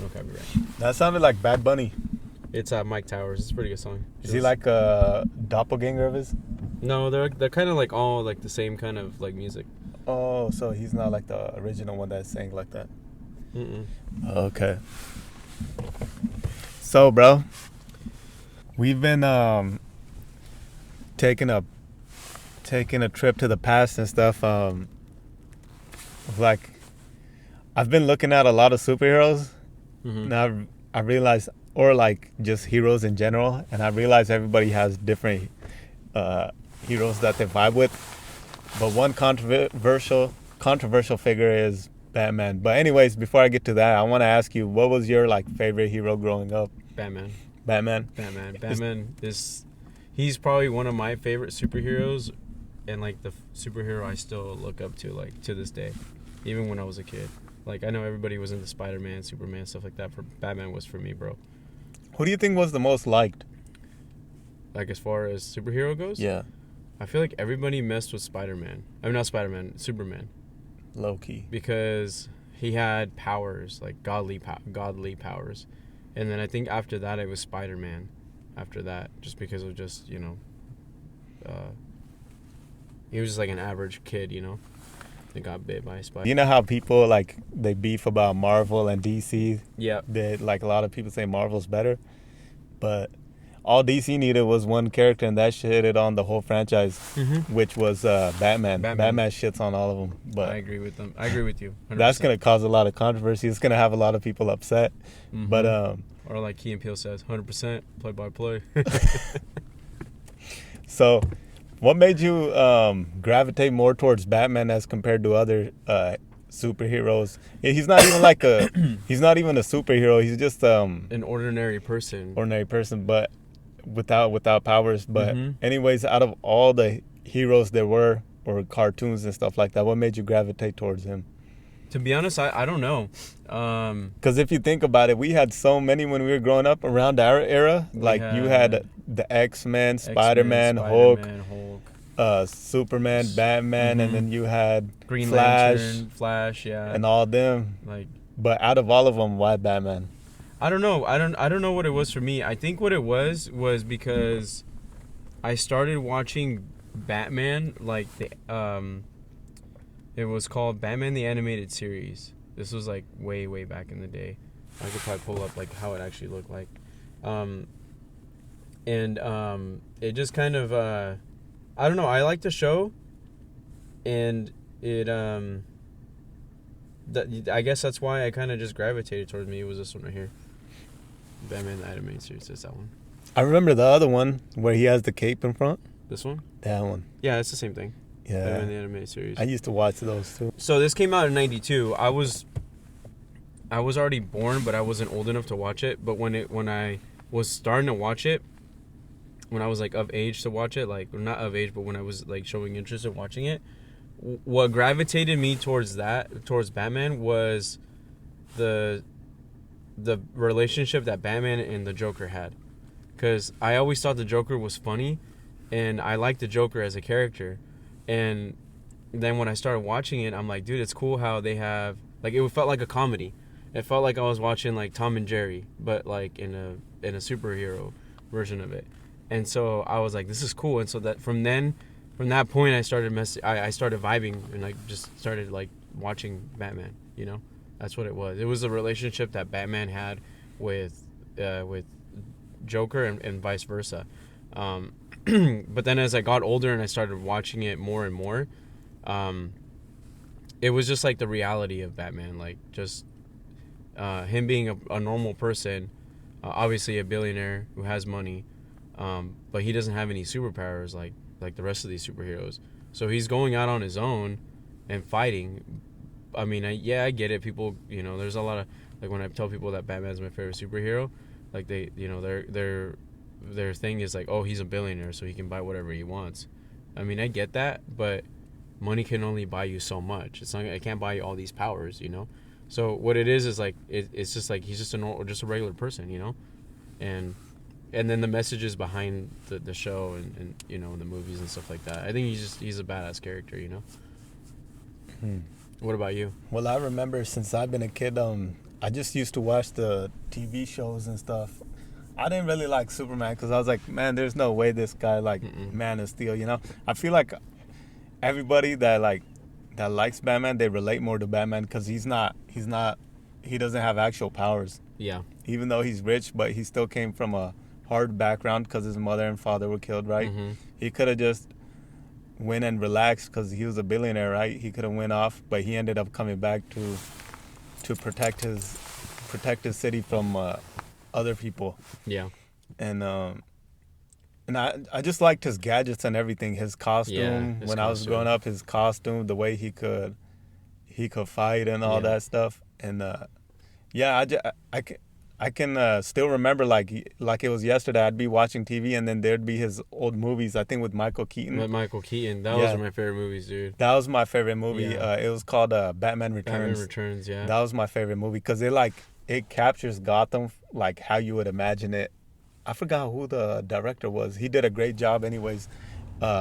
No copyright. That sounded like Bad Bunny. It's Mike Towers. It's a pretty good song. Is he like a doppelganger of his? No, they're kind of like all like the same kind of like music. Oh, so he's not like the original one that sang like that. Mm-mm. Okay. So, bro, we've been taking a trip to the past and stuff. Like, I've been looking at a lot of superheroes. Mm-hmm. Now I realize, or like just heroes in general, and I realize everybody has different heroes that they vibe with. But one controversial figure is Batman. But anyways, before I get to that, I want to ask you, what was your like favorite hero growing up? Batman. Batman is he's probably one of my favorite superheroes, and like the superhero I still look up to like to this day, even when I was a kid. Like I know everybody was into Spider-Man, Superman, stuff like that. For Batman was for me, bro. Who do you think was the most liked? Like as far as superhero goes? Yeah. I feel like everybody messed with Spider-Man. I mean, not Spider-Man, Superman. Low key. Because he had powers, like godly powers. And then I think after that, it was Spider-Man. After that, just because of just, he was just like an average kid, that got bit by a spider. You know how people, like, they beef about Marvel and DC? Yeah. Like, a lot of people say Marvel's better. But all DC needed was one character, and that shitted on the whole franchise, which was Batman. Batman shits on all of them. But I agree with them. I agree with you. 100%. That's going to cause a lot of controversy. It's going to have a lot of people upset. Mm-hmm. But or like Key and Peele says, 100% play-by-play. So, what made you gravitate more towards Batman as compared to other superheroes? He's not even like he's not even a superhero. He's just an ordinary person. But without powers. But anyways, out of all the heroes there were, or cartoons and stuff like that, what made you gravitate towards him? To be honest, I don't know. Because if you think about it, we had so many when we were growing up around our era. Like you had the X-Men, Spider-Man, Hulk, Superman, Batman, and then you had Green Flash, Lantern, Flash, yeah, and all them. Like, but out of all of them, why Batman? I don't know. I don't know what it was for me. I think what it was because I started watching Batman, like it was called Batman the Animated Series. This was like way back in the day. I could probably pull up like how it actually looked like. It just kind of I don't know, I liked the show, and it I guess that's why I kind of just gravitated towards me. It was this one right here. Batman the Animated Series, it's that one. I remember the other one where he has the cape in front. This one? That one. Yeah, it's the same thing. Yeah. Batman the Animated Series. I used to watch those too. So this came out in '92. I was already born, but I wasn't old enough to watch it. But when I was starting to watch it, when I was like of age to watch it, like not of age, but when I was like showing interest in watching it, what gravitated me towards Batman was the relationship that Batman and the Joker had. Because I always thought the Joker was funny, and I liked the Joker as a character. And then when I started watching it, I'm like, dude, it's cool how they have, like, it felt like a comedy. It felt like I was watching like Tom and Jerry, but like in a superhero version of it. And so I was like, this is cool. And so that from that point, I started I started vibing, and like just started like watching Batman. That's what it was. It was a relationship that Batman had with Joker and vice versa. But then as I got older and I started watching it more and more, it was just like the reality of Batman, like just him being a normal person, obviously a billionaire who has money, but he doesn't have any superpowers like the rest of these superheroes. So he's going out on his own and fighting. I mean, I get it. People, there's a lot of, like, when I tell people that Batman's my favorite superhero, like they, their thing is like, oh, he's a billionaire, so he can buy whatever he wants. I mean, I get that, but money can only buy you so much. It can't buy you all these powers, So what it is like it's just like he's just a regular person, and then the messages behind the show and the movies and stuff like that. I think he's a badass character, What about you? Well, I remember since I've been a kid, I just used to watch the TV shows and stuff. I didn't really like Superman because I was like, man, there's no way this guy like Man of Steel. You know, I feel like everybody that likes Batman, they relate more to Batman because he doesn't have actual powers. Yeah. Even though he's rich, but he still came from a hard background because his mother and father were killed, right? Mm-hmm. He could have just went and relaxed because he was a billionaire, right? He could have went off, but he ended up coming back to protect his city from other people. Yeah. And I just liked his gadgets and everything. His costume when I was growing up, his costume, the way he could fight and all that stuff. And I can still remember like it was yesterday. I'd be watching TV and then there'd be his old movies. I think with Michael Keaton. With Michael Keaton, that was my favorite movies, dude. That was my favorite movie. Yeah. It was called Batman Returns. Batman Returns, yeah. That was my favorite movie because it captures Gotham like how you would imagine it. I forgot who the director was. He did a great job, anyways,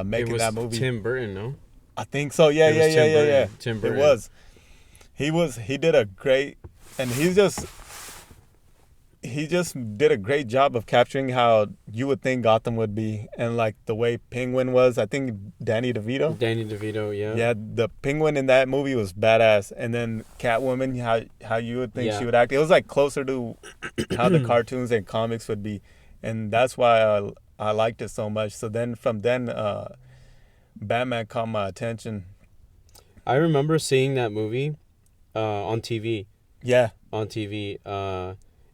making that movie. Tim Burton, no? I think so. Yeah. Tim Burton. It was. He did a great, and he just did a great job of capturing how you would think Gotham would be, and like the way Penguin was. I think Danny DeVito, yeah. Yeah, the Penguin in that movie was badass, and then Catwoman, how you would think she would act. It was like closer to how the cartoons and comics would be, and that's why I liked it so much. So then from then, Batman caught my attention. I remember seeing that movie on TV. Yeah. On TV.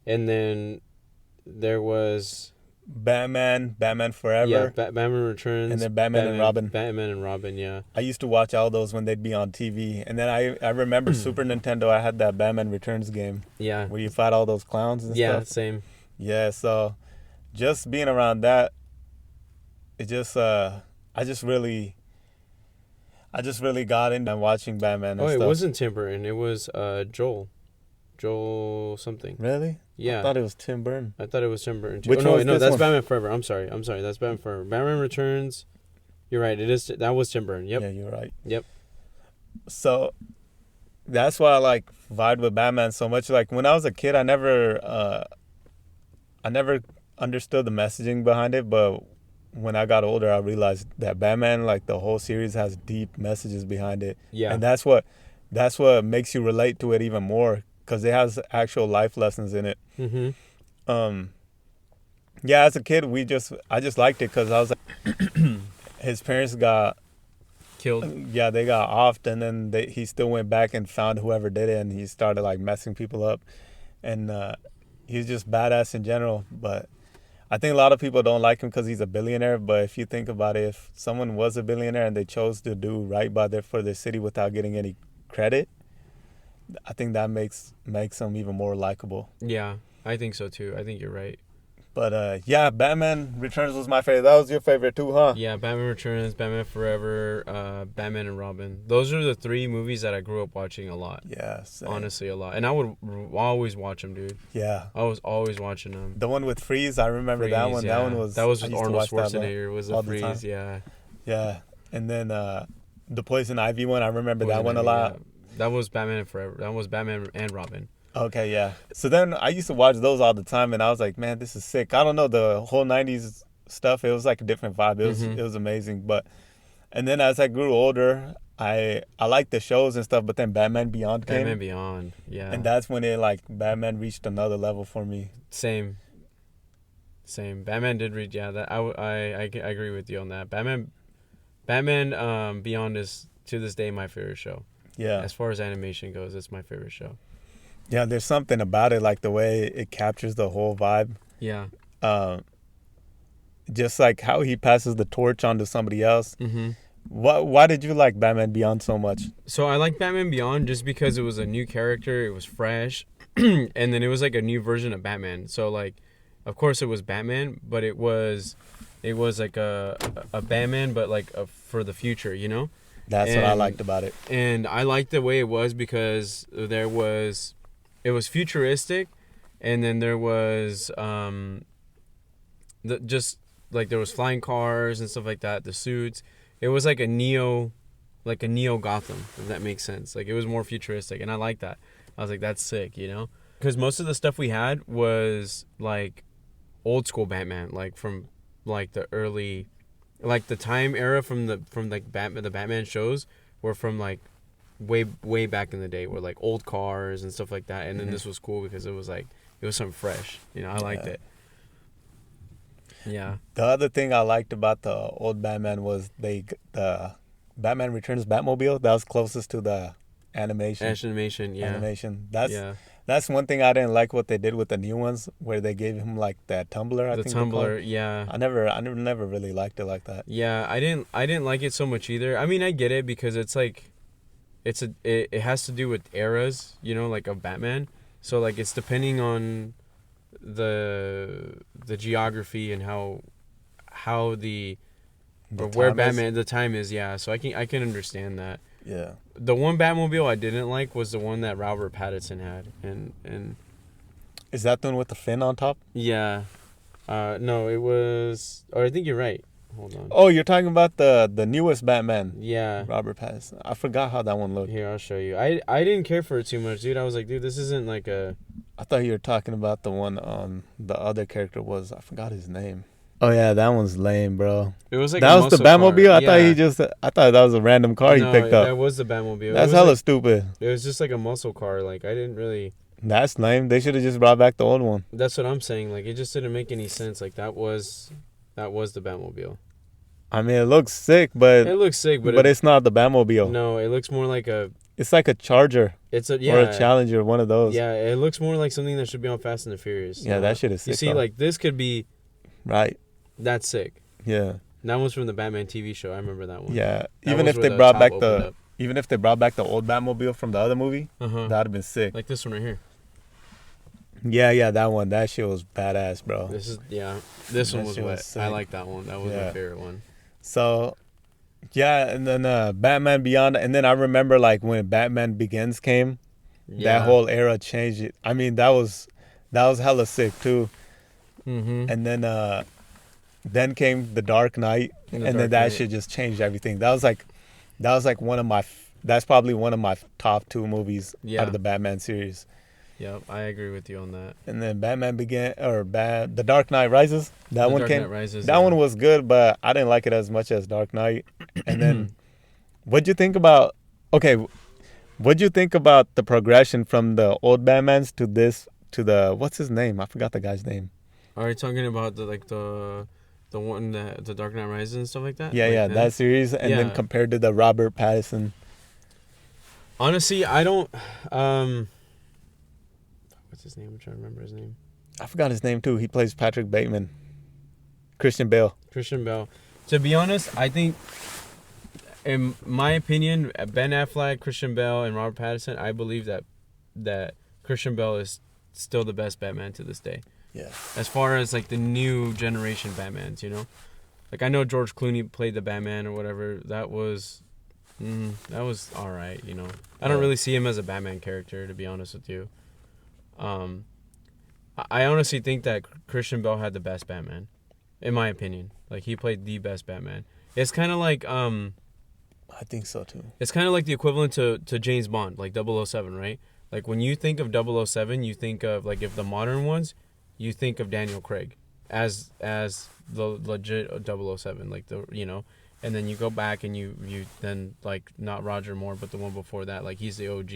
And then there was Batman Forever. Yeah, Batman Returns. And then Batman and Robin. Batman and Robin, yeah. I used to watch all those when they'd be on TV. And then I remember Super Nintendo, I had that Batman Returns game. Yeah. Where you fight all those clowns and stuff. Yeah, same. Yeah, so just being around that, it just I just really got into watching Batman and stuff. It wasn't Tim Burton. It was Joel something. Really? Yeah. I thought it was Tim Burton. I thought it was Tim Burton too. Which one? No, that's Batman Forever. I'm sorry. That's Batman Forever. Batman Returns. You're right. That was Tim Burton. Yep. Yeah, you're right. Yep. So that's why I like vibe with Batman so much. Like when I was a kid, I never understood the messaging behind it, but when I got older, I realized that Batman, like the whole series, has deep messages behind it. Yeah. And that's what makes you relate to it even more, because it has actual life lessons in it. Mm-hmm. Yeah, as a kid, I just liked it because I was like, his parents got killed. Yeah, they got offed, and then he still went back and found whoever did it, and he started like messing people up, and he's just badass in general. But I think a lot of people don't like him because he's a billionaire. But if you think about it, if someone was a billionaire and they chose to do right for their city without getting any credit, I think that makes him even more likable. Yeah, I think so too. I think you're right. But yeah, Batman Returns was my favorite. That was your favorite too, huh? Yeah, Batman Returns, Batman Forever, Batman and Robin. Those are the three movies that I grew up watching a lot. Yeah, same. Honestly, a lot. And I would always watch them, dude. Yeah. I was always watching them. The one with Freeze, I remember that one. Yeah. That was with Arnold Schwarzenegger. Was the Freeze, yeah. Yeah, and then the Poison Ivy one, I remember that one a lot. Yeah. That was Batman Forever. That was Batman and Robin. Okay, yeah. So then I used to watch those all the time, and I was like, man, this is sick. I don't know, the whole 90s stuff, it was like a different vibe. It was amazing. And then as I grew older, I liked the shows and stuff, but then Batman Beyond came. Batman Beyond, yeah. And that's when Batman reached another level for me. Same. Batman did reach, yeah. That I agree with you on that. Batman Beyond is to this day my favorite show. Yeah. As far as animation goes, it's my favorite show. Yeah, there's something about it, like the way it captures the whole vibe. Yeah. Just like how he passes the torch on to somebody else. Mm-hmm. Why did you like Batman Beyond so much? So I like Batman Beyond just because it was a new character, it was fresh, and then it was like a new version of Batman. So like, of course it was Batman, but it was like a Batman, but like for the future, you know? That's what I liked about it. And I liked the way it was because it was futuristic, and then there was just like there was flying cars and stuff like that, the suits. It was like a neo Gotham, if that makes sense. Like it was more futuristic, and I like that. I was like, that's sick, you know. because most of the stuff we had was like old school Batman, like from like the early, like the time era from like Batman, the Batman shows were from like way back in the day, were like old cars and stuff like that. And then this was cool because it was something fresh. You know, I liked it. Yeah. The other thing I liked about the old Batman was the Batman Returns Batmobile. That was closest to the animation. Animation. That's one thing I didn't like what they did with the new ones, where they gave him like that tumbler. The tumbler, yeah. I never really liked it like that. Yeah, I didn't like it so much either. I mean, I get it because it's like, it has to do with eras, you know, like of Batman. So like it's depending on the geography and how the or where Batman the time is. Yeah, so I can understand that. Yeah. The one Batmobile I didn't like was the one that Robert Pattinson had, and is that the one with the fin on top? Yeah. No, it was. Or I think you're right. Hold on. Oh, you're talking about the newest Batman. Yeah. Robert Pattinson. I forgot how that one looked. Here, I'll show you. I didn't care for it too much, dude. I was like, dude, this isn't like a. I thought you were talking about the one the other character was. I forgot his name. Oh yeah, that one's lame, bro. It was like that was the Batmobile. I thought that was a random car he picked up. That was the Batmobile. That's hella stupid. It was just like a muscle car. Like I didn't really. That's lame. They should have just brought back the old one. That's what I'm saying. Like it just didn't make any sense. Like that was the Batmobile. I mean, it looks sick, but it's not the Batmobile. No, it looks more like a. It's like a Charger. Or a Challenger, one of those. Yeah, it looks more like something that should be on Fast and the Furious. Yeah, that shit is sick. You see, like this could be. Right. That's sick. Yeah. That one's from the Batman TV show. I remember that one. Yeah. Even if they brought back the old Batmobile from the other movie, that'd have been sick. Like this one right here. Yeah, that one. That shit was badass, bro. This one was wet. I like that one. That was my favorite one. So, yeah, and then Batman Beyond, and then I remember like when Batman Begins came, that whole era changed. I mean, that was hella sick too. Mm-hmm. And then came The Dark Knight, and then that shit just changed everything. That was like that's probably one of my top 2 movies out of the Batman series. Yep, I agree with you on that. And then The Dark Knight Rises. That one was good, but I didn't like it as much as Dark Knight. And then, what'd you think about the progression from the old Batmans to the what's his name? I forgot the guy's name. Are you talking about the one that the Dark Knight Rises and stuff like that? Yeah, that series, and then compared to the Robert Pattinson. Honestly, I don't. What's his name? I'm trying to remember his name. I forgot his name too. He plays Patrick Bateman. Christian Bale. To be honest, I think, in my opinion, Ben Affleck, Christian Bale, and Robert Pattinson, I believe that Christian Bale is still the best Batman to this day. Yeah. As far as like the new generation Batmans, you know, like I know George Clooney played the Batman or whatever. That was all right. You know, I don't really see him as a Batman character, to be honest with you. I honestly think that Christian Bale had the best Batman, in my opinion. Like he played the best Batman. It's kind of like I think so too. It's kind of like the equivalent to James Bond, like 007, right? Like when you think of 007, you think of like if the modern ones. You think of Daniel Craig as the legit 007, like and then you go back and you then like not Roger Moore, but the one before that, like he's the OG.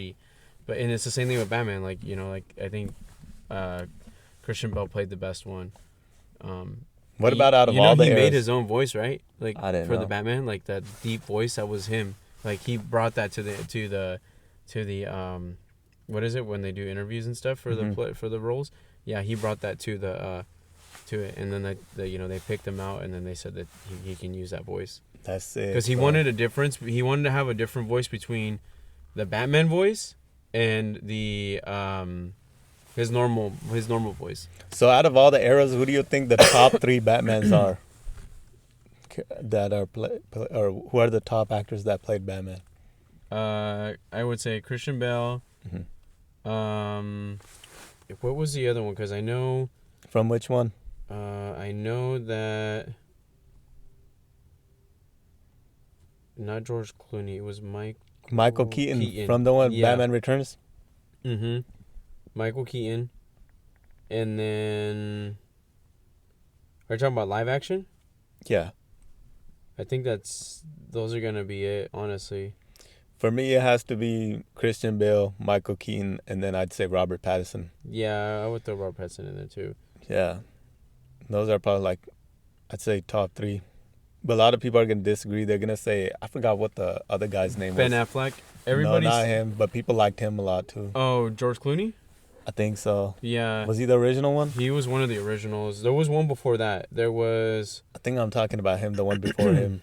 And it's the same thing with Batman, like like I think Christian Bale played the best one. What about out of all the eras? He made his own voice, right? Like for the Batman, like that deep voice, that was him. Like he brought that to the what is it when they do interviews and stuff for the roles. Yeah, he brought that to it, and then they picked him out, and then they said that he can use that voice. That's it. Because he wanted a difference. He wanted to have a different voice between the Batman voice and the his normal voice. So out of all the eras, who do you think the top 3 Batmans are? That are or who are the top actors that played Batman? I would say Christian Bale. Mm-hmm. What was the other one? Because I know... From which one? I know that... Not George Clooney. It was Michael Keaton. From the one Batman Returns? Mm-hmm. Michael Keaton, and then are you talking about live action? Yeah. I think those are gonna be it, honestly. For me, it has to be Christian Bale, Michael Keaton, and then I'd say Robert Pattinson. Yeah, I would throw Robert Pattinson in there too. Yeah. Those are probably like, I'd say top 3. But a lot of people are going to disagree. They're going to say, I forgot what the other guy's name Ben was. Affleck. No, not him, but people liked him a lot too. Oh, George Clooney? I think so. Yeah. Was he the original one? He was one of the originals. There was one before that. There was... I think I'm talking about him, the one before him.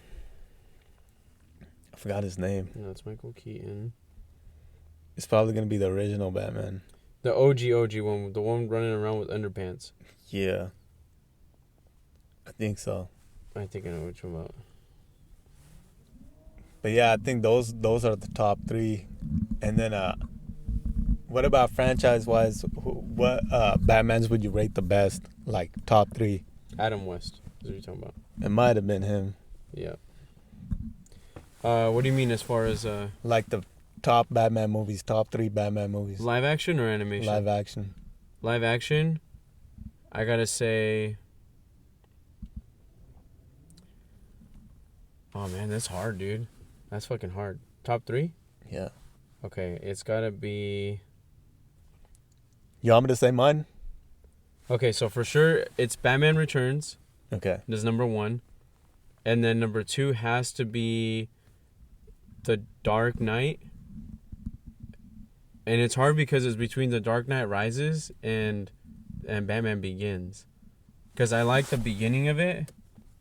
I forgot his name. No, it's Michael Keaton. It's probably going to be the original Batman. The OG one. The one running around with underpants. Yeah. I think so. I think I know which one about. But yeah, I think those are the top 3. And then what about franchise-wise? What Batmans would you rate the best? Like top 3? Adam West is what you're talking about. It might have been him. Yeah. What do you mean as far as... Like the top Batman movies, top 3 Batman movies. Live action or animation? Live action. Live action, I gotta say... Oh, man, that's hard, dude. That's fucking hard. Top 3? Yeah. Okay, it's gotta be... You want me to say mine? Okay, so for sure, it's Batman Returns. Okay. That's number 1. And then number 2 has to be The Dark Knight. And it's hard because it's between The Dark Knight Rises and Batman Begins. Because I like the beginning of it,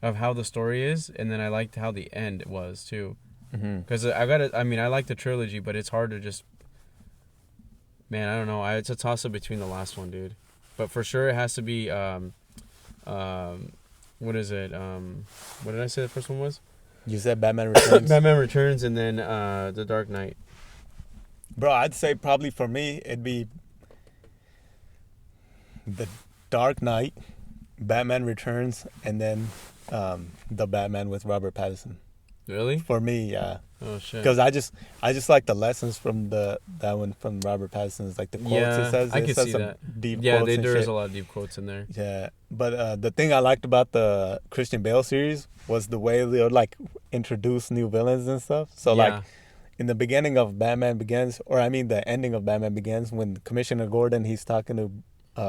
of how the story is, and then I liked how the end was too. Because I like the trilogy, but it's hard to just... Man, I don't know. It's a toss-up between the last one, dude. But for sure, it has to be... what is it? What did I say the first one was? You said Batman Returns. Batman Returns, and then The Dark Knight. Bro, I'd say probably for me, it'd be The Dark Knight, Batman Returns, and then the Batman with Robert Pattinson. Really? For me, yeah. Oh shit. Because I just like the lessons from that one from Robert Pattinson. It's like the quotes it says. I can see some that. Deep Yeah, quotes there and is shit. a lot of deep quotes in there. Yeah, but the thing I liked about the Christian Bale series was the way they would like introduce new villains and stuff. So like in the beginning of Batman Begins, or I mean the ending of Batman Begins, when Commissioner Gordon he's talking to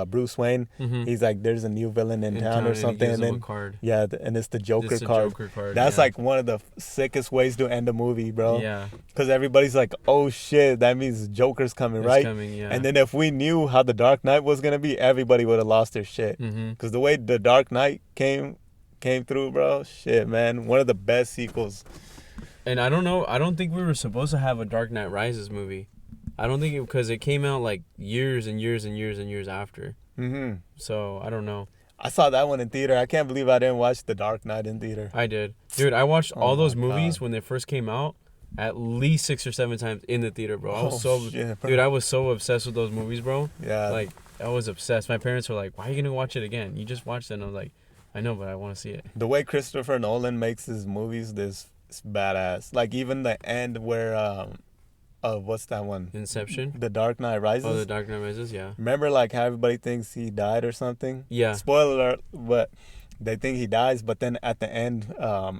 Bruce Wayne, he's like, "There's a new villain in town or something," and then a card. yeah, and it's the Joker It's the card. Joker card. That's like one of the sickest ways to end a movie, bro. Yeah. Because everybody's like, "Oh shit, that means Joker's coming, It's right?" coming, yeah. And then if we knew how the Dark Knight was gonna be, everybody would have lost their shit. Because the way the Dark Knight came through, bro, shit, man, one of the best sequels. And I don't know. I don't think we were supposed to have a Dark Knight Rises movie. I don't think because it came out like years and years and years and years after. So I don't know. I saw that one in theater. I can't believe I didn't watch The Dark Knight in theater. I did, dude. I watched all those movies God. when they first came out at least 6 or 7 times in the theater, bro. I was Shit, bro. dude. I was so obsessed with those movies, bro. Yeah. Like I was obsessed. My parents were like, "Why are you gonna watch it again? You just watched it." And I was like, "I know, but I want to see it." The way Christopher Nolan makes his movies, it's badass. Like even the end where what's that one? Inception. The Dark Knight Rises. Oh, The Dark Knight Rises. Yeah. Remember, like how everybody thinks he died or something. Yeah. Spoiler alert, but they think he dies. But then at the end,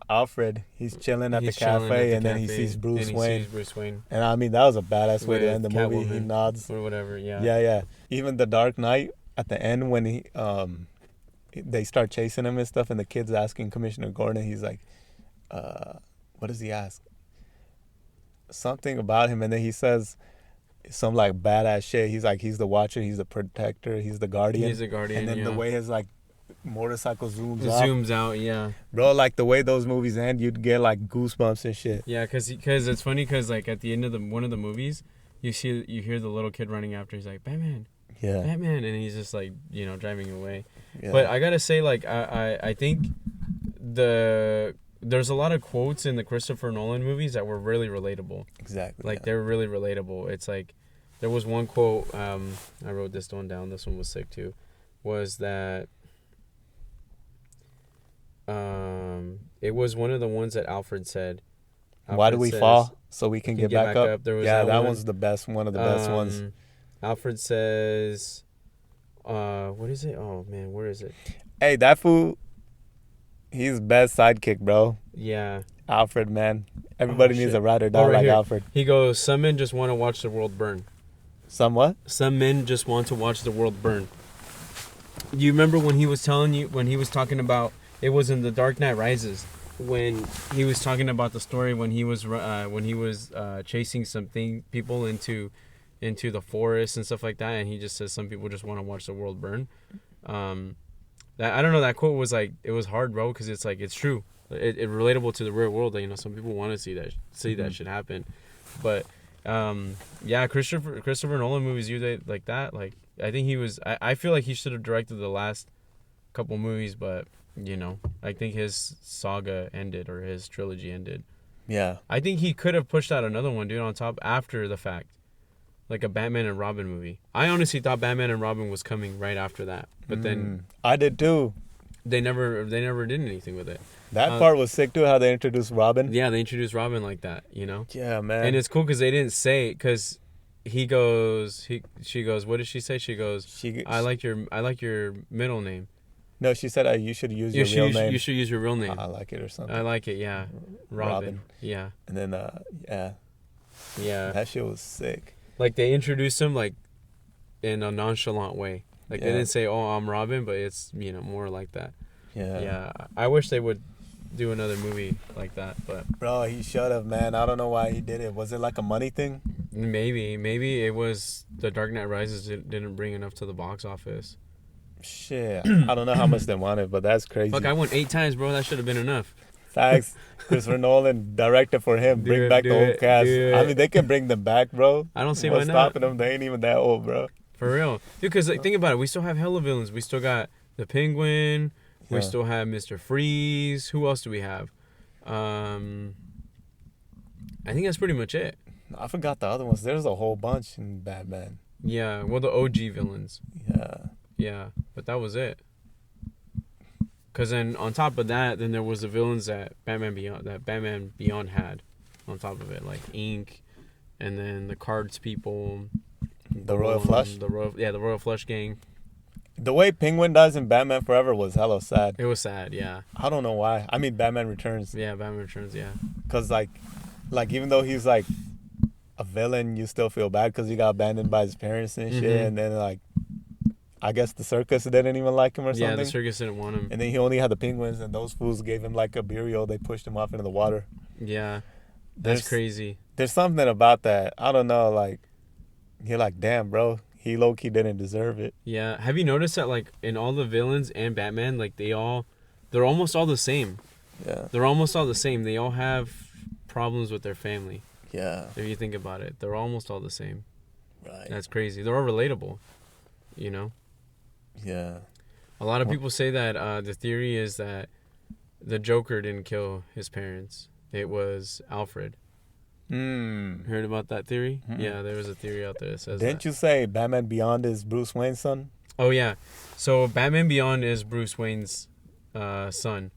Alfred, he's chilling at the cafe, and then he sees Bruce Wayne. And I mean, that was a badass way to end the movie. He nods or whatever. Yeah. Yeah. Even The Dark Knight at the end when he they start chasing him and stuff, and the kid's asking Commissioner Gordon. He's like, what does he ask? Something about him, and then he says some like badass shit. He's like, he's the watcher, he's the protector, he's the guardian. He's the guardian. And then the way his like motorcycle zooms out, yeah. Bro, like the way those movies end, you'd get like goosebumps and shit. Yeah, cause it's funny, cause like at the end of one of the movies, you hear the little kid running after. He's like, Batman, yeah, Batman, and he's just like driving away. Yeah. But I gotta say, like I think there's a lot of quotes in the Christopher Nolan movies that were really relatable. Exactly. Like they're really relatable. It's like there was one quote, I wrote this one down. This one was sick too. Was that it was one of the ones that Alfred said. Why do we fall? So we can get back up. There was that one. one's the best, one of the best ones. Alfred says, what is it? Oh man, where is it? Hey, that fool, he's best sidekick, bro. Yeah. Alfred, man. Everybody needs Shit. a ride or die right like here. Alfred. He goes, some men just want to watch the world burn. Somewhat? Some men just want to watch the world burn. Do you remember when he was talking about, it was in The Dark Knight Rises, when he was talking about the story when he was chasing people into the forest and stuff like that, and he just says some people just want to watch the world burn. That, I don't know, that quote was like, it was hard, bro, because it's like, it's true. It relatable to the real world. That, you know, some people want to see that shit happen. But yeah, Christopher Nolan movies usually like that. Like, I think I feel like he should have directed the last couple movies, but you know, I think his saga ended, or his trilogy ended. Yeah. I think he could have pushed out another one, dude, on top after the fact. Like a Batman and Robin movie. I honestly thought Batman and Robin was coming right after that. But then I did too. they never did anything with it. That part was sick too, how they introduced Robin. Yeah, they introduced Robin like that, you know? Yeah, man. And it's cool because they didn't say, because she goes, what did she say? She goes, I like your middle name. No, she said you should use your real name. You should use your real name. I like it or something. I like it, yeah. Robin. Yeah. And then, yeah. That shit was sick. Like, they introduced him, like, in a nonchalant way. Like, they didn't say, oh, I'm Robin, but it's, you know, more like that. Yeah. Yeah. I wish they would do another movie like that, but... Bro, he should have, man. I don't know why he did it. Was it like a money thing? Maybe it was The Dark Knight Rises didn't bring enough to the box office. Shit. I don't know how much they wanted, but that's crazy. Fuck, I went 8 times, bro. That should have been enough. Facts. Christopher Nolan directed for him. Bring back the old cast. I mean, they can bring them back, bro. I don't see What's why not. stopping them? They ain't even that old, bro. For real. Dude, because like, think about it. We still have hella villains. We still got the Penguin. We still have Mr. Freeze. Who else do we have? I think that's pretty much it. I forgot the other ones. There's a whole bunch in Batman. Yeah, well, the OG villains. Yeah. Yeah, but that was it. Because then on top of that, then there was the villains that Batman Beyond had on top of it, like Ink, and then the Cards people, the Royal Flush. The Royal Flush gang. The way Penguin dies in Batman Forever was hella sad. It was sad, yeah. I don't know why. I mean, Batman Returns. Yeah, Batman Returns, yeah. Because like even though he's like a villain, you still feel bad because he got abandoned by his parents and shit, and then like, I guess the circus didn't even like him or something. Yeah, the circus didn't want him. And then he only had the penguins, and those fools gave him like a burial. They pushed him off into the water. Yeah, that's crazy. There's something about that. I don't know. Like, you're like, damn, bro. He low-key didn't deserve it. Yeah. Have you noticed that, like, in all the villains and Batman, like, they're almost all the same. Yeah. They're almost all the same. They all have problems with their family. Yeah. If you think about it, they're almost all the same. Right. That's crazy. They're all relatable, you know? Yeah. A lot of people say that the theory is that the Joker didn't kill his parents. It was Alfred. Heard about that theory? Yeah, there was a theory out there that says Didn't you say Batman Beyond is Bruce Wayne's son? Oh, yeah. So Batman Beyond is Bruce Wayne's son.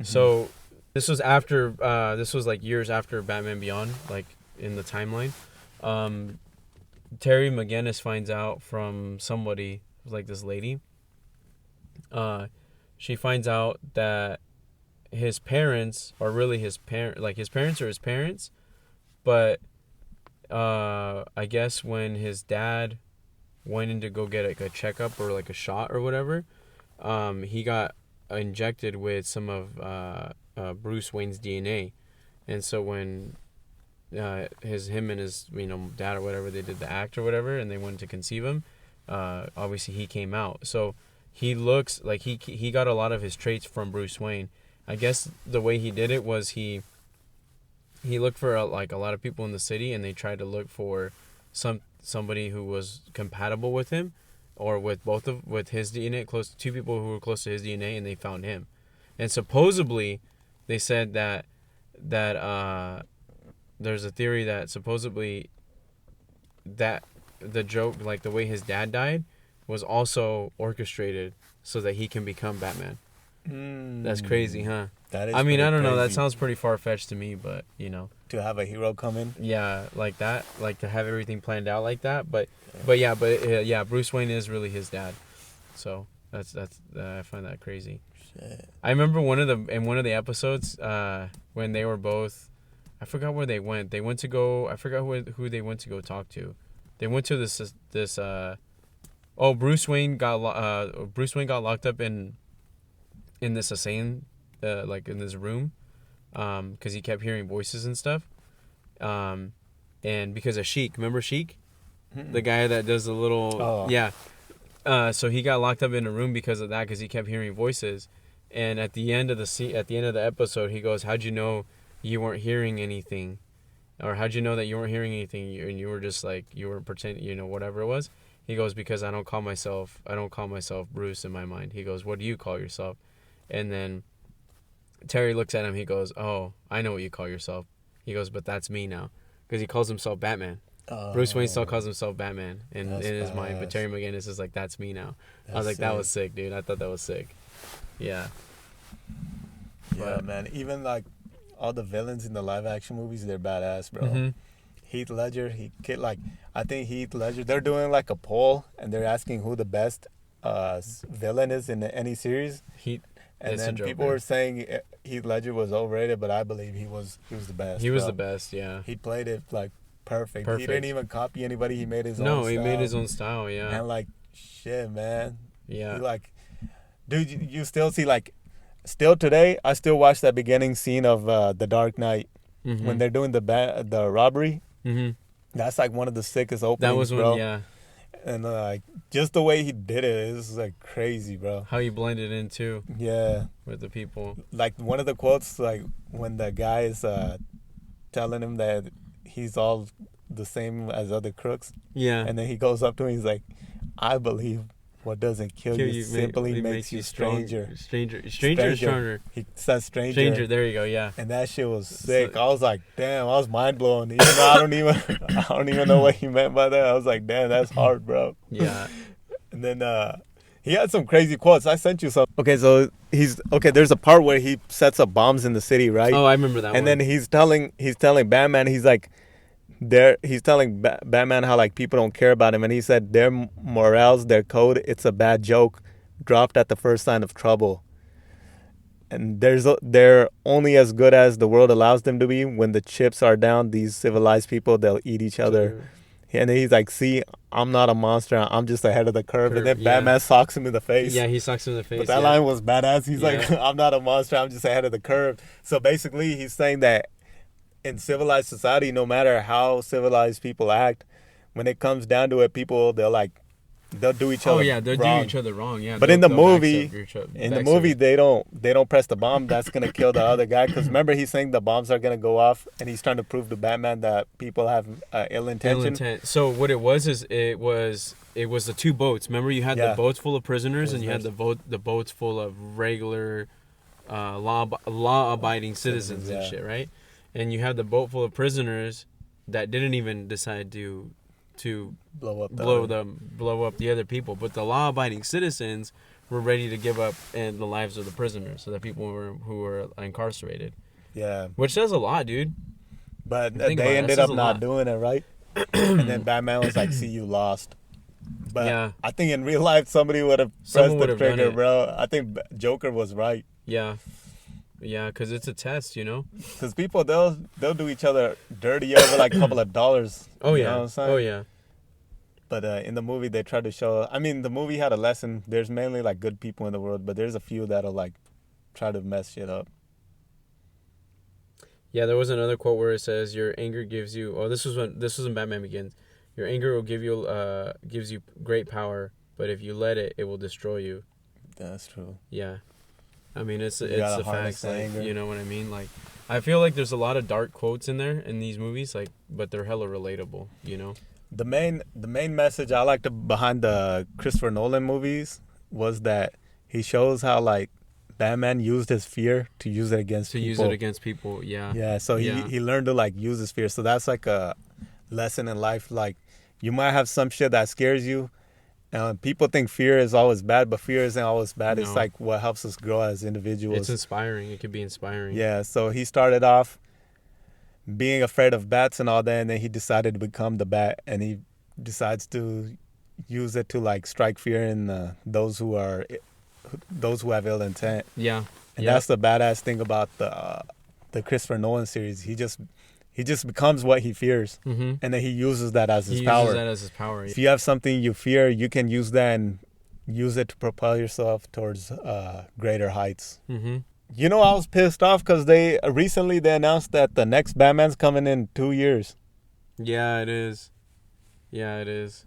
So this was like years after Batman Beyond, like in the timeline. Terry McGinnis finds out from somebody, like this lady. She finds out that his parents are really his parents. Like, his parents are his parents, but I guess when his dad went in to go get like a checkup or like a shot or whatever, he got injected with some of Bruce Wayne's DNA, and so when him and his dad or whatever, they did the act or whatever, and they went to conceive him, obviously he came out. So he looks like he got a lot of his traits from Bruce Wayne. I guess the way he did it was he looked for like a lot of people in the city, and they tried to look for somebody who was compatible with him, or with with his DNA, two people who were close to his DNA, and they found him. And supposedly, they said that there's a theory that supposedly that the joke, like the way his dad died, was also orchestrated so that he can become Batman. That's crazy, huh? That is. I mean, I don't know. That crazy. sounds pretty far fetched to me, but To have a hero come in. yeah, like that, like to have everything planned out like that. But yeah, Bruce Wayne is really his dad. So that's I find that crazy. Shit. I remember in one of the episodes when they were both, I forgot where they went. They went to go. I forgot who they went to go talk to. They went to this. Bruce Wayne got locked up in this insane, like in this room, because he kept hearing voices and stuff, and because of Sheik. Remember Sheik, the guy that does the little yeah. So he got locked up in a room because of that, because he kept hearing voices. And at the end of the episode, he goes, "How'd you know you weren't hearing anything, or how'd you know that you weren't hearing anything, and you were just like you were pretending, whatever it was?" He goes, "Because I don't call myself Bruce in my mind." He goes, "What do you call yourself?" And then Terry looks at him. He goes, "Oh, I know what you call yourself." He goes, "But that's me now," because he calls himself Batman. Bruce Wayne still calls himself Batman in his mind, but Terry McGinnis is like, "That's me now." I was like, "That was sick, dude." I thought that was sick. Yeah. Yeah, man. Even like all the villains in the live action movies, they're badass, bro. Mm-hmm. Heath Ledger, I think Heath Ledger, they're doing like a poll and they're asking who the best villain is in any series. And then people were saying Heath Ledger was overrated, but I believe he was the best. He was the best, yeah. He played it like perfect. He didn't even copy anybody. He made his own style. No, he made his own style, yeah. And like, shit, man. Yeah. He like, dude, you still see like, still today, I still watch that beginning scene of The Dark Knight when they're doing the robbery. Mm-hmm. That's like one of the sickest openings, that was when, bro. yeah. And like just the way he did it is like crazy, bro. How he blended in too. Yeah. With the people. Like one of the quotes, like when the guy is telling him that he's all the same as other crooks. Yeah. And then he goes up to him, he's like, "I believe what doesn't kill you simply makes you stranger." Stranger or stronger? He says stranger. Stranger, there you go, yeah. And that shit was sick. I was like, damn, I was mind blown. Even though I don't even know what he meant by that. I was like, damn, that's hard, bro. Yeah. And then he had some crazy quotes. I sent you some. Okay, so there's a part where he sets up bombs in the city, right? Oh, I remember that one. And then he's telling Batman, he's like, he's telling Batman how like people don't care about him, and he said their morals, their code, it's a bad joke, dropped at the first sign of trouble. And they're only as good as the world allows them to be. When the chips are down, these civilized people, they'll eat each other. And then he's like, "See, I'm not a monster. I'm just ahead of the curve." And then Batman socks him in the face. Yeah, he socks him in the face. But that line was badass. He's like, "I'm not a monster. I'm just ahead of the curve." So basically, he's saying that in civilized society, no matter how civilized people act, when it comes down to it, they'll do each other. Oh yeah, they'll do each other wrong. Yeah. But in the movie, they don't press the bomb. That's gonna kill the other guy. Because remember, he's saying the bombs are gonna go off, and he's trying to prove to Batman that people have ill intention. So what it was is it was the two boats. Remember, you had the boats full of prisoners, and you had the boats full of regular, law-abiding citizens and shit, right? And you had the boat full of prisoners that didn't even decide to blow up the other people, but the law-abiding citizens were ready to give up the lives of the prisoners, so that people who were incarcerated. Yeah, which says a lot, dude. But they ended up not doing it, right? And then Batman was like, "See, you lost." But I think in real life somebody would have pressed the trigger, bro. I think Joker was right. Yeah, because it's a test, Because people they'll do each other dirty over like a couple of dollars. Oh yeah, you know what I'm saying? Oh yeah. But in the movie, they tried to show... I mean, the movie had a lesson. There's mainly, like, good people in the world, but there's a few that'll, like, try to mess shit up. Yeah, there was another quote where it says, "Your anger gives you..." Oh, this was when Batman Begins. "Your anger will gives you great power, but if you let it, it will destroy you." That's true. Yeah. I mean, it's the facts, like, you know what I mean? Like, I feel like there's a lot of dark quotes in there, in these movies, like, but they're hella relatable, The main message I liked behind the Christopher Nolan movies was that he shows how like Batman used his fear to use it against people. Yeah. Yeah, so he learned to like use his fear. So that's like a lesson in life. Like you might have some shit that scares you, People think fear is always bad, but fear isn't always bad. It's No. like what helps us grow as individuals. It's inspiring. It could be inspiring. Yeah, so he started off being afraid of bats and all that, and then he decided to become the bat, and he decides to use it to like strike fear in those who have ill intent. Yeah. And that's the badass thing about the Christopher Nolan series. He just becomes what he fears, Mm-hmm. and then he uses that as his He power. uses that as his power. If you have something you fear, you can use that and use it to propel yourself towards greater heights. Mm-hmm. You know, I was pissed off because they announced that the next Batman's coming in 2 years. Yeah, it is. Yeah, it is.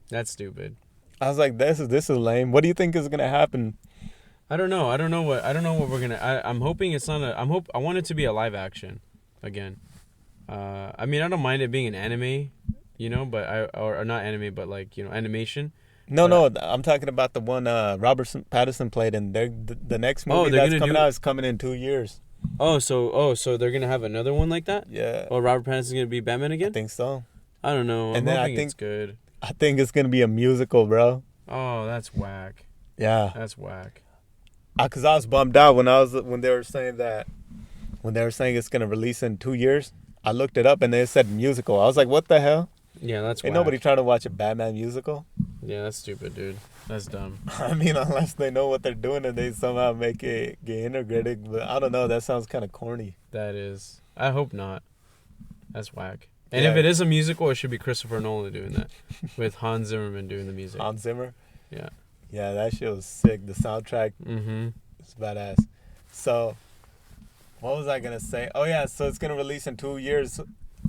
That's stupid. I was like, this is lame. What do you think is gonna happen? I don't know. I don't know what we're gonna. I'm hoping it's not a. I want it to be a live action, again. I mean, I don't mind it being an anime, but or not anime, but like animation. No, I'm talking about the one Robert Pattinson played in. The next movie that's coming out is coming in 2 years. So they're gonna have another one like that? Yeah. Oh, Robert Pattinson's gonna be Batman again? I think so. I don't know. And I'm then hoping it's good. I think it's gonna be a musical, bro. Oh, that's whack. Yeah. That's whack. Cause I was bummed out when they were saying it's gonna release in 2 years. I looked it up and they said musical. I was like, what the hell? Yeah, that's Ain't whack. nobody trying to watch a Batman musical. Yeah, that's stupid, dude. That's dumb. I mean, unless they know what they're doing and they somehow make it get integrated. But I don't know. That sounds kind of corny. That is. I hope not. That's whack. And Yeah. if it is a musical, it should be Christopher Nolan doing that, with Hans Zimmerman doing the music. Hans Zimmer. Yeah. Yeah, that shit was sick. The soundtrack Mm-hmm. is badass. So, what was I gonna say? Oh yeah, so it's gonna release in 2 years.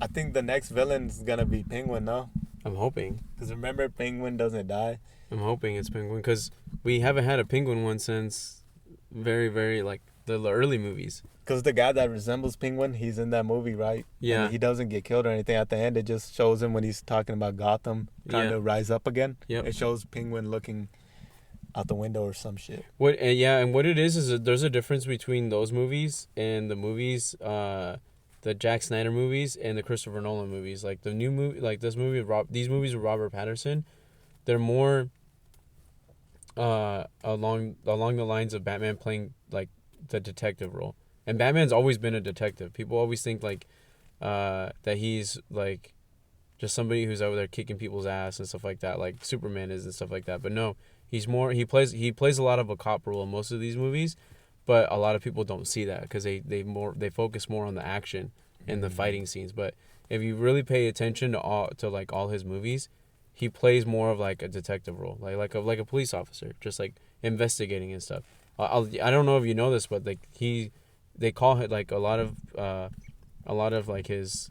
I think the next villain's gonna be Penguin, no? I'm hoping. Because remember, Penguin doesn't die. I'm hoping it's Penguin, because we haven't had a Penguin one since very, very, like, the early movies. Because the guy that resembles Penguin, he's in that movie, right? Yeah. And he doesn't get killed or anything. At the end, it just shows him when he's talking about Gotham, trying Yeah. to rise up again. Yep. It shows Penguin looking out the window or some shit. And what it is that there's a difference between those movies and the movies, the Jack Snyder movies and the Christopher Nolan movies. Like the new movie, like this movie, these movies with Robert Pattinson, they're more along the lines of Batman playing like the detective role. And Batman's always been a detective. People always think like that he's like just somebody who's over there kicking people's ass and stuff like that, like Superman is and stuff like that. But no, he plays a lot of a cop role in most of these movies, but a lot of people don't see that because they focus more on the action and the fighting scenes. But if you really pay attention to all his movies, he plays more of like a detective role, like a police officer, just like investigating and stuff. I don't know if you know this, but like they call it like a lot of like his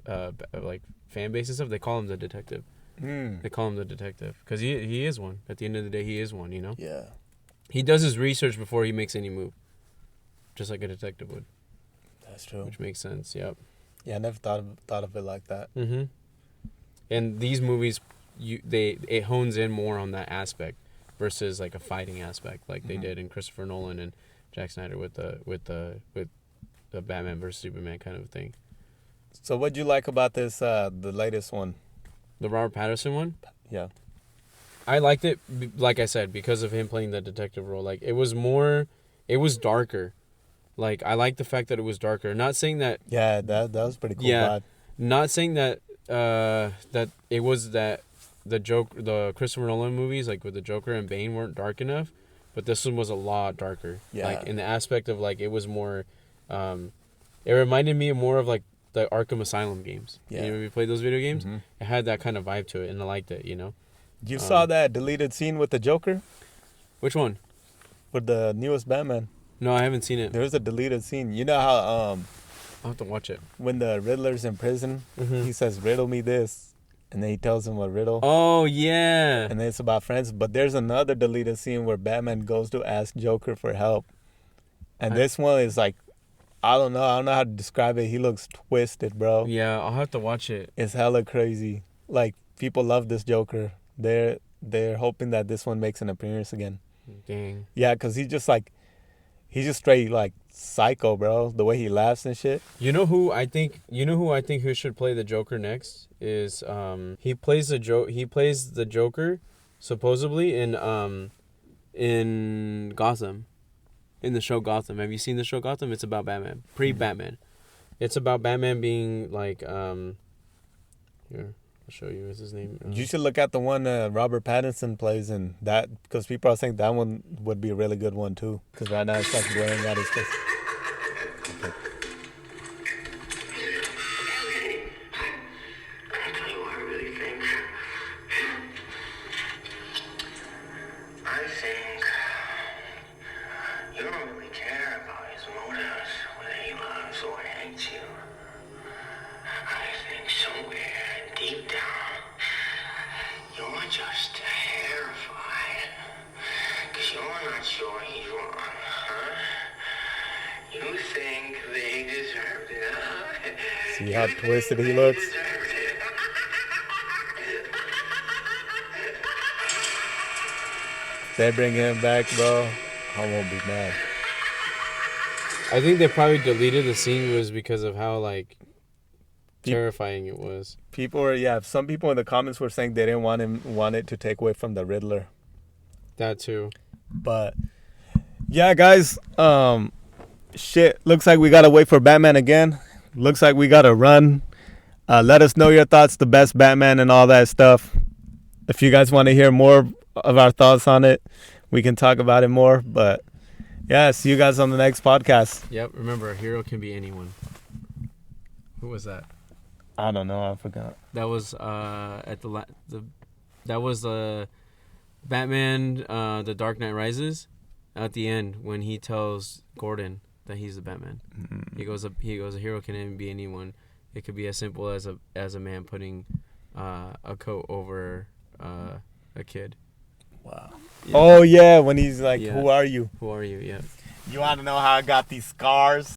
like fan base and stuff. They call him the detective. They call him the detective because he is one. At the end of the day, he is one. Yeah. He does his research before he makes any move, just like a detective would. That's true. Which makes sense. Yep. Yeah, I never thought of it like that. Mm-hmm. And these movies, it hones in more on that aspect versus like a fighting aspect, like they did in Christopher Nolan and Jack Snyder with the Batman versus Superman kind of thing. So what'd you like about this the latest one? The Robert Pattinson one? Yeah. I liked it, like I said, because of him playing the detective role. Like, it was darker. Like, I like the fact that it was darker. Not saying that... Yeah, that was pretty cool. Yeah, vibe. not saying that that it was that the Christopher Nolan movies, like with the Joker and Bane, weren't dark enough, but this one was a lot darker. Yeah. Like, in the aspect of, like, it was more... it reminded me more of, like, the Arkham Asylum games. Yeah. You played those video games? Mm-hmm. It had that kind of vibe to it, and I liked it, You saw that deleted scene with the Joker? Which one? With the newest Batman. No, I haven't seen it. There's a deleted scene. You know how I'll have to watch it. when the Riddler's in prison, Mhm. he says, "Riddle me this," and then he tells him a riddle. Oh, yeah. And then it's about friends. But there's another deleted scene where Batman goes to ask Joker for help. And this one is like, I don't know how to describe it. He looks twisted, bro. Yeah, I'll have to watch it. It's hella crazy. Like, people love this Joker. They're hoping that this one makes an appearance again. Dang. Yeah, because he just like, He's just straight like psycho, bro. The way he laughs and shit. You know who I think who should play the Joker next is he plays the Joker supposedly in Gotham. In the show Gotham. Have you seen the show Gotham? It's about Batman. Pre-Batman. It's about Batman being like here, I'll show you. What's his name? You should look at the one Robert Pattinson plays in that, because people are saying that one would be a really good one too. Because right now it's like blaring out his face. Okay. I'll tell you what I really think. I think you don't really care about his motives, whether he loves or hates you. I think somewhere deep down, you're just terrified. Because you're not sure he's wrong, huh? You think they deserved it, huh? See how twisted he looks? They bring him back, bro. I won't be mad. I think they probably deleted the scene was because of how like terrifying it was. Some people in the comments were saying they didn't want it to take away from the Riddler. That too. But yeah, guys, shit. Looks like we gotta wait for Batman again. Looks like we gotta run. Let us know your thoughts, the best Batman and all that stuff. If you guys want to hear more of our thoughts on it, we can talk about it more. But yeah, see you guys on the next podcast. Yep. Remember, a hero can be anyone. Who was that? I don't know. I forgot. That was that was Batman, The Dark Knight Rises. At the end, when he tells Gordon that he's the Batman, he goes, a hero can be anyone. It could be as simple as a man putting a coat over a kid. Wow. Yeah. Oh yeah, when he's like, "Who are you?" Who are you? Yeah. You want to know how I got these scars?